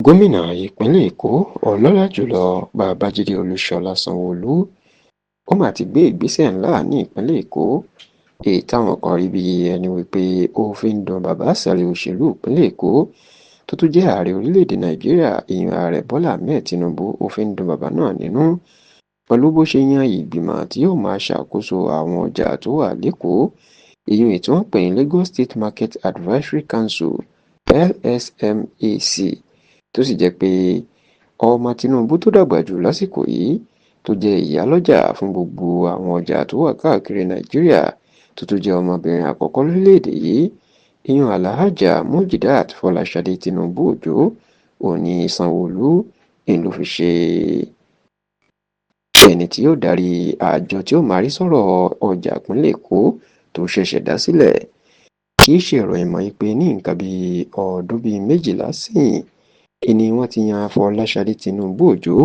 gómìnà ìpínlẹ̀ èkó ọlọ́lá jùlọ babájídé olúṣọlá sanwó-olú ó mà ti gbé ìgbésẹ̀ ńlá ní ìpínlẹ̀ èkó èyí táwọn kan rí bíi ẹni wípé ó fi ń dun bàbá àṣàlẹ̀ òṣèlú ìpínlẹ̀ èkó tó tún jẹ́ ààrẹ orílẹ̀-èdè nàìjíríà ìyẹn ààrẹ bọ́lá ahmed tinubu ó fi ń dun bàbá náà nínú pẹ̀lú bó ṣe yan ìgbìmọ̀ tí yóò máa ṣàkóso àwọn ọjà tó wà lẹ́kọ̀ọ́ ìyẹn tí wọ́n pè ní Lagos State Market Advisory Council LSMAC tó sì jẹ́ pé ọmọ Tinubu tó dàgbà jù lásìkò yìí tó jẹ́ ìyálọ́jà fún gbogbo àwọn ọjà tó wà káàkiri Nàìjíríà tó tún jẹ́ ọmọbìnrin àkọ́kọ́ lórílẹ̀‐èdè yìí ìyẹn Alhaja Mujidat Fọláṣadé Tinubu Òjó òní Sanwó-Olú ló fi ṣe ẹni tí yóò darí àjọ tí ó máa rí sọ̀rọ̀ ọjà ìpínlẹ̀ Èkó tó ṣẹ̀ṣẹ̀ dá sílẹ̀ kì í ṣe ọ̀rọ̀ ìmọ̀ ìpè ní nǹkan bíi ọdún bíi 12 sẹ́yìn ni wọ́n ti yan Fọláṣadé Tinubu Òjó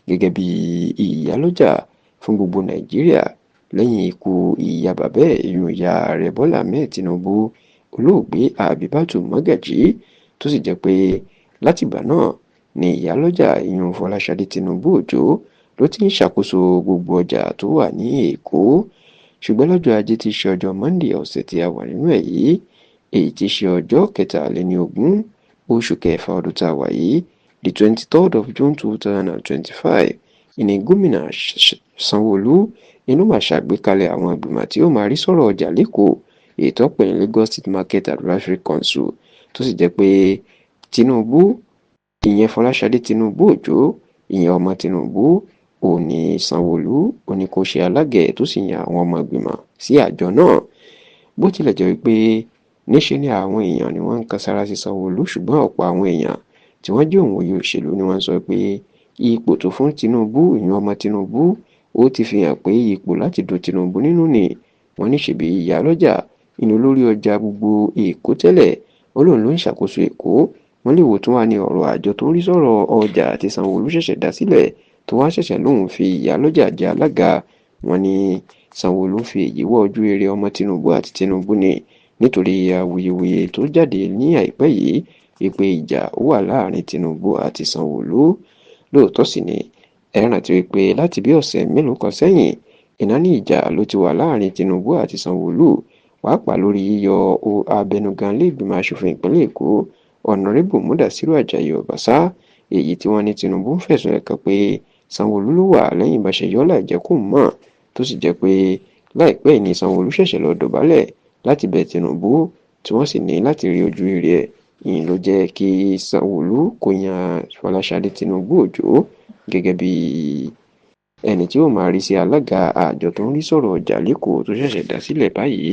gẹ́gẹ́ bí ìyálọ́jà fún gbogbo Nàìjíríà lẹ́yìn ikú ìyá bàbá ẹ̀ ìyá ààrẹ Bọ́lá Ahmed Tinubu olóògbé Àbíbátù Mọ́gàjí tó sì jẹ́ pé látìgbà náà ni ìyálọ́jà Fọláṣadé Tinubu Òjó ló ti ń ṣàkóso gbogbo ọjà tó wà ní Èkó ṣùgbọ́n lọ́jọ́ ajé tí í ṣe ọjọ́ Monday ọ̀sẹ̀ tí a wà nínú ẹ̀ yìí èyí tí í ṣe ọjọ́ 23 oṣù kẹfà ọdún tá a wà yìí the 23rd of June 2025 ìní gómìnà Sanwó-Olú inú máa ṣàgbékalẹ̀ àwọn ìgbìmọ̀ tí ó máa rí sọ̀rọ̀ ọjà lẹ́kọ̀ọ́ èyí tó pè ní Lagos State Market Advisory Council tó sì jẹ́ pé Tinubu ìyẹn Fọláṣadé Tinubu Òjó ìyẹn ọmọ Tinubu òní Sanwó-Olú òní kò ṣe alága ẹ̀ tó sì yan àwọn ọmọ ìgbìmọ̀ sí àjọ náà bó tilẹ̀ jẹ́ wípé níṣe ni àwọn èèyàn ni wọ́n ń kan sára sí Sanwó-Olú ṣùgbọ́n ọ̀pọ̀ àwọn èèyàn tí wọ́n jẹ́ òǹwòye òṣèlú ni wọ́n sọ pé ipò tó fún Tinubu ìyẹn ọmọ Tinubu ó ti fi hàn pé ipò láti dùn Tinubu nínú ni wọ́n ní ṣèbí ìyálọ́jà inú olórí ọjà gbogbo Èkó tẹ́lẹ̀ ó lóun ló ń ṣàkóso Èkó wọ́n lè wò tún wá ní ọ̀rọ̀ àjọ tó ń rí sọ̀rọ̀ ọjà àti Sanwó-Olú ṣẹ̀ṣẹ̀ dá sílẹ̀ tó wá ṣẹ̀ṣẹ̀ lóun fi ìyálọ́jà jẹ alága wọn ni Sanwó-Olú fi èyí wọ́ ojú rere ọmọ Tinubu àti Tinubu ni nítorí awuyewuye tó jáde ní àìpẹ́ yìí wípé ìjà wà láàrin Tinubu àti Sanwó-Olú lóòótọ́ sì ni ẹ rántí wípé láti bí ọ̀sẹ̀ mélòó kan sẹ́yìn iná ní ìjà ló ti wà láàrin Tinubu àti Sanwó-Olú pàápàá lórí yíyọ abẹnugan ilé ìgbìmọ̀ aṣòfin ìpínlẹ̀ Èkó ọ̀nàrẹ́bù Múdàsírù Àjàyí Ọ̀básá èyí tí wọ́n ní Tinubu ń fẹ̀sùn ẹ̀kan pé Sanwó-Olú ló wà lẹ́yìn bá ṣe yọ́ láìjẹ́ kó mọ̀ tó sì jẹ́ pé láìpẹ́ ní Sanwó-Olú ṣẹ̀ṣẹ̀ lọ dọ̀bálẹ̀ láti bẹ̀ Tinubu tí wọ́n sì ní láti rí ojú rere ẹ̀ ìyẹn ló jẹ́ kí Sanwó-Olú kó yan Fọláṣadé Tinubu Òjó gẹ́gẹ́ bí ẹni tí ó máa rí sí alága àjọ tó ń rí sọ̀rọ̀ ọjà lẹ́kọ̀ọ́ tó ṣẹ̀ṣẹ̀ dá sílẹ̀ báyìí.